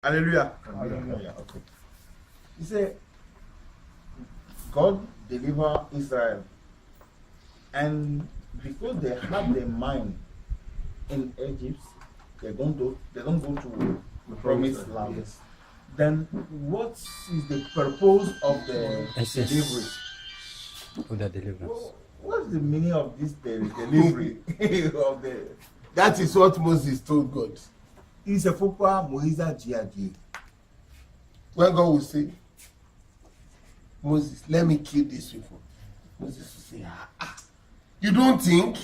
Hallelujah. Hallelujah. Okay. He said, God deliver Israel. And because they have their mind in Egypt, they don't go to the promised land. Yes. Then what is the purpose of the delivery? For the deliverance. What's the meaning of this delivery of the? That is what Moses told God. Il se faut pas Moïse a dit à Dieu. When God will say, Moses, let me kill these people. Moses will say, you don't think?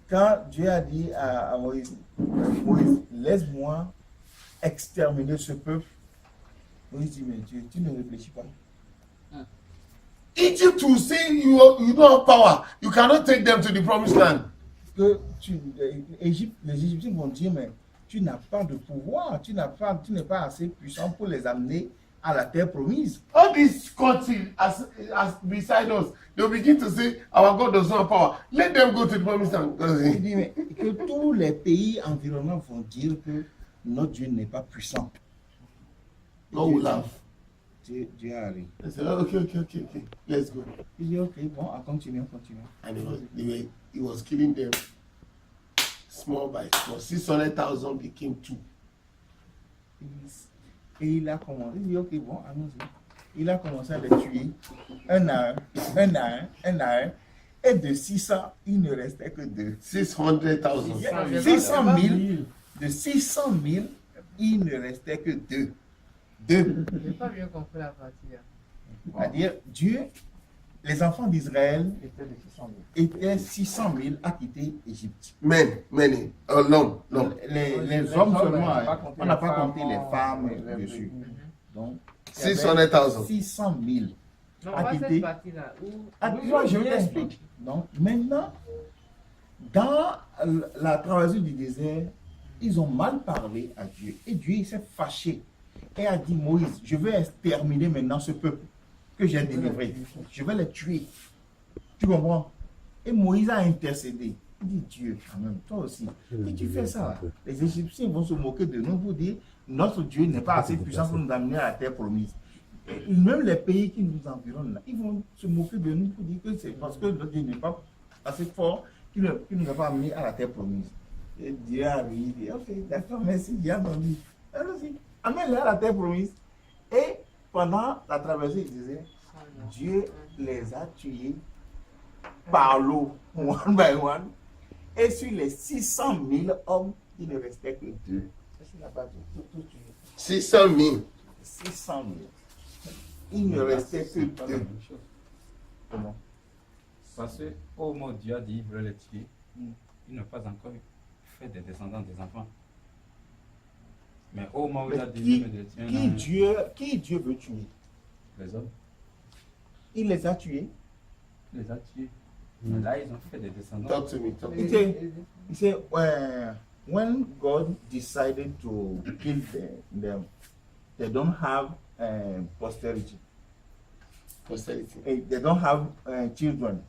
Quand Dieu a dit à Moïse, Moïse, laisse-moi exterminer ce peuple. Moïse dit, mais Dieu, tu ne réfléchis pas. Egypt will say you don't have power. You cannot take them to the promised land. Que les Égyptiens vont dire, mais tu n'as pas de pouvoir, tu n'es pas assez puissant pour les amener à la terre promise. All these countries as beside us, they'll begin to say, our God does not have power. Let them go to the promised land. Il dit, mais que tous les pays environnants vont dire que notre Dieu n'est pas puissant. God will laugh. Dieu arrive. They say, okay, let's go. Il dit, ok, bon, continuons. And he was killing them small by small. 600,000 became 2. Et il a commencé, il dit, ok, bon, allons-y. Il a commencé à les tuer, un à un. Et de 600, il ne restait que 2. 600,000. 600 000. De 600 000, il ne restait que 2. Je n'ai pas bien compris la partie là. C'est-à-dire, Dieu, les enfants d'Israël étaient 600 000 à quitter l'Égypte. Many. Non. Les hommes seulement, on n'a pas compté les femmes dessus. Donc, 600,000. 600 000 Non, à pas quitter. cette partie-là. Non, je t'explique. Donc, maintenant, dans la traversée du désert, ils ont mal parlé à Dieu. Et Dieu s'est fâché. Et a dit, Moïse, je vais exterminer maintenant ce peuple que j'ai délivré. Je vais les tuer. Tu comprends? Et Moïse a intercédé. Il dit, Dieu, quand même, toi aussi. Si tu fais ça, les Égyptiens vont se moquer de nous pour dire, notre Dieu n'est pas assez puissant pour nous amener à la terre promise. Et même les pays qui nous environnent, là, ils vont se moquer de nous pour dire que c'est parce que notre Dieu n'est pas assez fort qu'il ne nous a pas amenés à la terre promise. Et Dieu a dit, ok, d'accord, merci, Dieu a entendu. Allons-y. Amène-les à la terre promise. Et pendant la traversée, il disait, Dieu les a tués par l'eau, one by one. Et sur les 600 000 hommes, il ne restait que 2. C'est la base tout tué. 600 000. 600 000. Il ne restait que 2. Comment? Parce que au moment où Dieu a dit qu'il voulait les tuer, il n'a pas encore fait des descendants des enfants. Mais au moment où il a dit Qui Dieu veut tuer? les hommes, Il les a tués. il les a tués. Mais là, ils ont fait des descendants. Talk to me. He said, when God decided to kill them, they don't have posterity. They don't have children.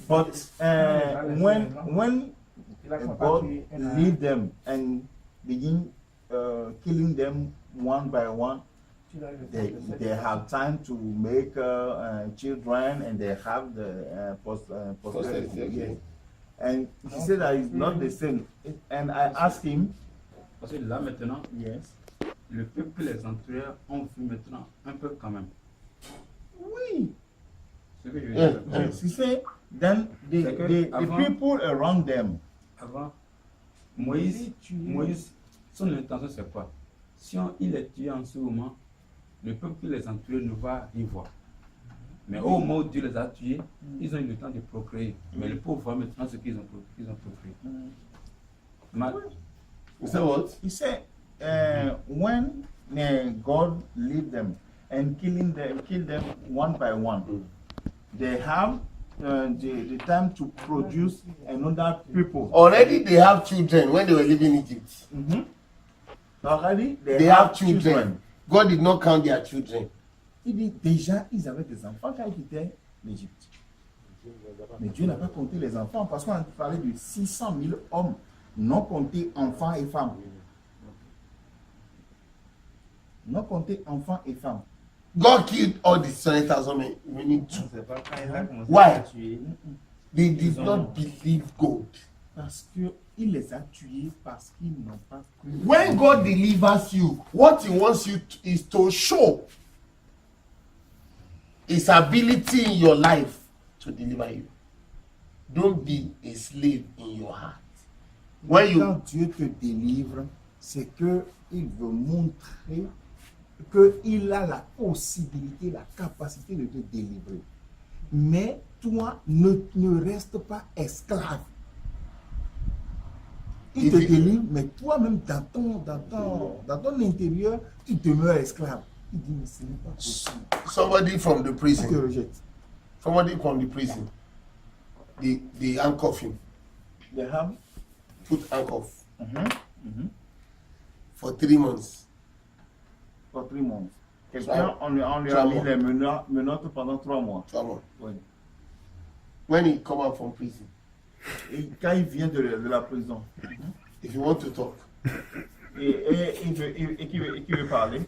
But when God leave them and begin killing them one by one, they have time to make children, and they have the posterity. Yes. And he said that it's not the same. And I asked him, Parce que là maintenant, yes, le peuple que les entourait ont vu maintenant un peu quand même. oui. Ce que je veux dire. Yes. He said, then the people around them. Avant, Moïse, son intention c'est quoi? Si il est tué en ce moment, le peuple qui les entourait ne va y voir. Mais au moment où Dieu les a tués, ils ont eu le temps de procréer. Mais le pauvre voit maintenant ce qu'ils ont procréé. You say what? He said, when God lead them and kill them one by one, they have the time to produce another people. Already they have children when they were living in Egypt. Already They have children. God did not count their children. Il dit déjà, ils avaient des enfants quand ils quittaient l'Égypte. Mais Dieu n'a pas compté les enfants parce qu'on a parlé de 600 000 hommes, non comptés enfants et femmes. Non compter enfants et femmes. God killed all the 7,000 men. We need to. C'est pas quand il a commencé Why? à tuer. They did not believe God. Parce qu'il les a tués parce qu'ils n'ont pas cru. When God delivers you, what He wants you to, is to show His ability in your life to deliver you. Don't be a slave in your heart. When you Quand Dieu te délivre, c'est qu'il veut montrer qu'il a la possibilité, la capacité de te délivrer. Mais toi, ne reste pas esclave. Il te délivre, mais toi-même, dans ton intérieur, tu demeures esclave. Il dit, mais ce n'est pas possible. somebody from the Il te prison, rejette. somebody from the prison, they handcuff him, They have put handcuff for 3 months. for 3 months. Quelqu'un, On lui a mis les menottes pendant 3 mois. 3 months. Oui. When he come out from prison, Et quand il vient de la prison, if you want to talk, et qui veut parler,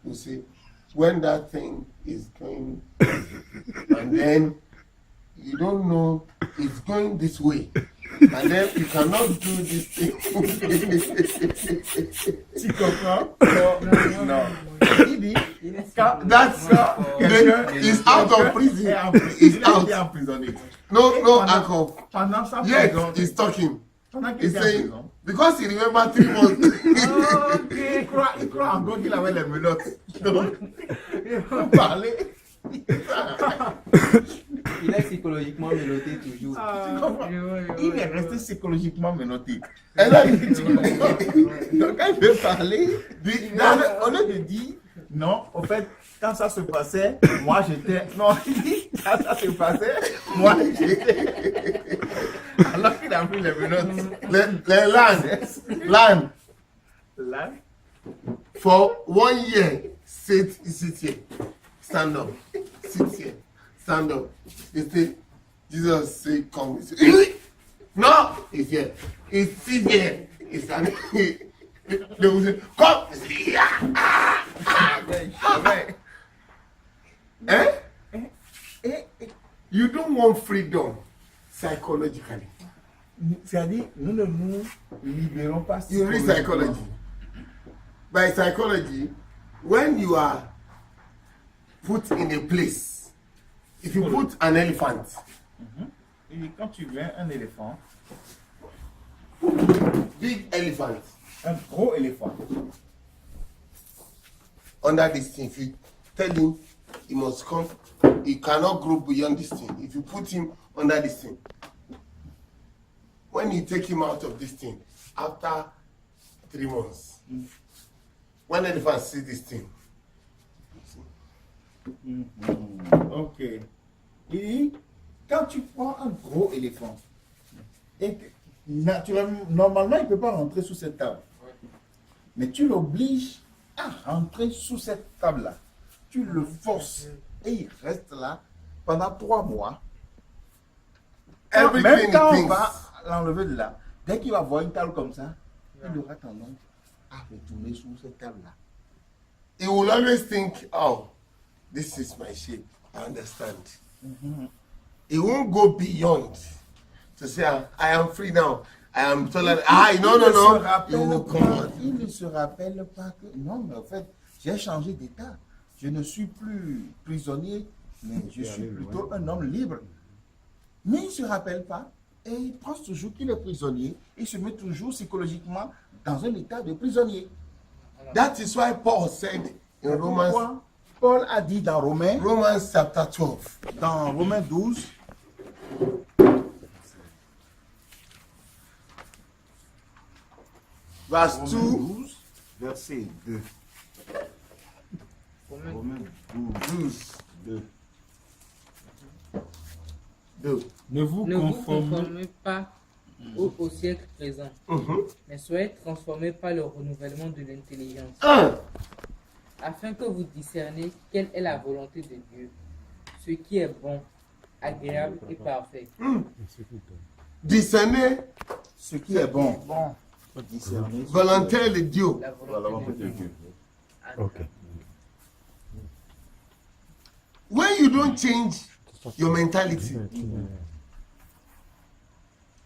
you say, when that thing is going, and then you don't know it's going this way, and then you cannot do this thing. tu comprends? Non. Il dit, quand That's he's out of prison. He's il out. est emprisonné. No pendant- handcuff. Pendant sa Yet prison, he's talking. pendant qu'il He's était en saying prison, because he remember 3 months. ok, il croit encore qu'il avait les menottes. Donc, il peut parler. Il est psychologiquement menotté toujours. Tu comprends? Il est resté psychologiquement menotté. And then, Donc, quand il veut parler, au lieu de dire, non, au fait, quand ça se passait, moi j'étais. Non, il dit, quand ça se passait, moi j'étais. Alors qu'il a pris les menottes. the land Là, for 1 year. Sit here, stand up, sit here, stand up. They say, Jesus say, come. He say, no, he's here. He's sit here. He's standing. They will say, come. He say, yeah. You don't want freedom psychologically. c'est-à-dire, nous ne nous libérons pas. You read psychology. By psychology, when you are put in a place, if you put an elephant, Et quand tu viens, un éléphant, big elephant, un gros éléphant, under this thing, if you tell him he must come, he cannot grow beyond this thing. If you put him under this thing, when you take him out of this thing, after 3 months, when elephant see this thing, ok. Et quand tu prends un gros éléphant, et que, naturellement, normalement, il ne peut pas rentrer sous cette table. Mais tu l'obliges à rentrer sous cette table-là. Tu le forces et il reste là pendant 3 mois. Même everything quand he on thinks. va l'enlever de là, dès qu'il va voir une table comme ça, il aura tendance à retourner sous cette table-là. He will always think, oh, this is my shape. I understand. He won't go beyond to say, I am free now. I am tolerant. No. He will come out. Il ne se rappelle pas que, non, mais en fait, j'ai changé d'état. Je ne suis plus prisonnier, mais je suis plutôt un homme libre. Mais il ne se rappelle pas et il pense toujours qu'il est prisonnier. Il se met toujours psychologiquement dans un état de prisonnier. That is why Paul said in Romans Pourquoi Paul a dit dans Romains chapter 12, dans Romains 12, verse Romains 2, 12, verset 2. Romains 12, 2. Ne vous Ne vous conformez conformez pas au siècle présent, mais soyez transformés par le renouvellement de l'intelligence, 1. afin que vous discerniez quelle est la volonté de Dieu, ce qui est bon, agréable et parfait. Discerner Ce qui est bon. Discerner. volontaire de Dieu. La volonté de Dieu. Ok. don't change your mentality.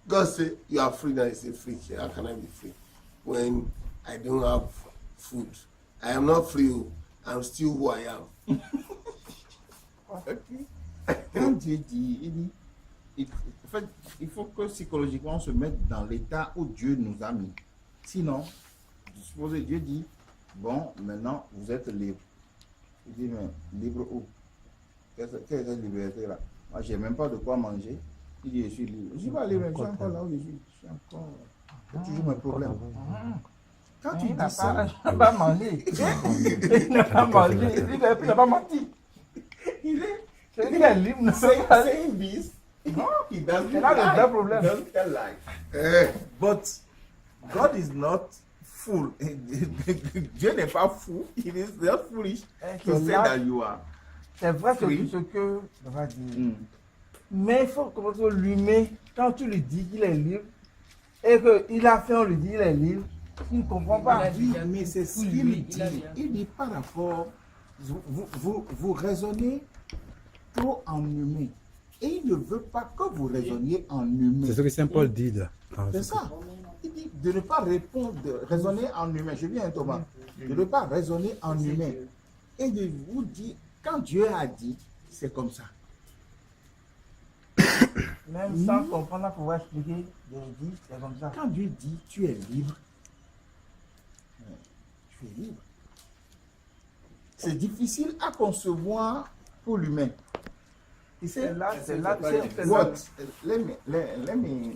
God say you are free now. You say free. How can I be free when I don't have food? I am not free. Oh. I'm still who I am. Quand Dieu dit, il dit, en fait, il faut que psychologiquement on se mette dans l'état où Dieu nous a mis. Sinon, supposez Dieu dit, bon, maintenant vous êtes libre. Il dit, mais libre où? Quelle est cette liberté là? Moi, j'ai même pas de quoi manger. Il dit, je suis libre. Je suis pas libre, je suis encore là où je suis. Je suis encore. C'est toujours mes problèmes. Quand tu dis ça, Il n'a pas mangé. Il n'a pas mangé. Il n'a pas menti. il est. Il est libre. Il C'est un bis. Non, He doesn't c'est là le lie. vrai problème. He doesn't tell lie. Eh, But God is not fool. Dieu n'est pas fou. He is not foolish to say that you are. C'est vrai Oui. ce que on va dire. Mm. Mais il faut commencer à l'humain. Quand tu lui dis qu'il est libre et qu'il a fait, on lui dit qu'il est libre, il ne comprend pas. Oui, mais c'est ce qu'il Oui, dit. il a bien. Il dit par rapport. Vous raisonnez trop en humain. Et il ne veut pas que vous raisonniez en humain. C'est ce que Saint Paul dit là. C'est ça. Il dit de ne pas répondre, de raisonner en humain. Je viens Thomas. De ne pas raisonner en humain. Et de vous dire, quand Dieu a dit, c'est comme ça. Même sans comprendre, à pouvoir expliquer, Dieu dit, c'est comme ça. Quand Dieu dit, tu es libre, tu es libre. C'est difficile à concevoir pour l'humain. C'est là, What? Let me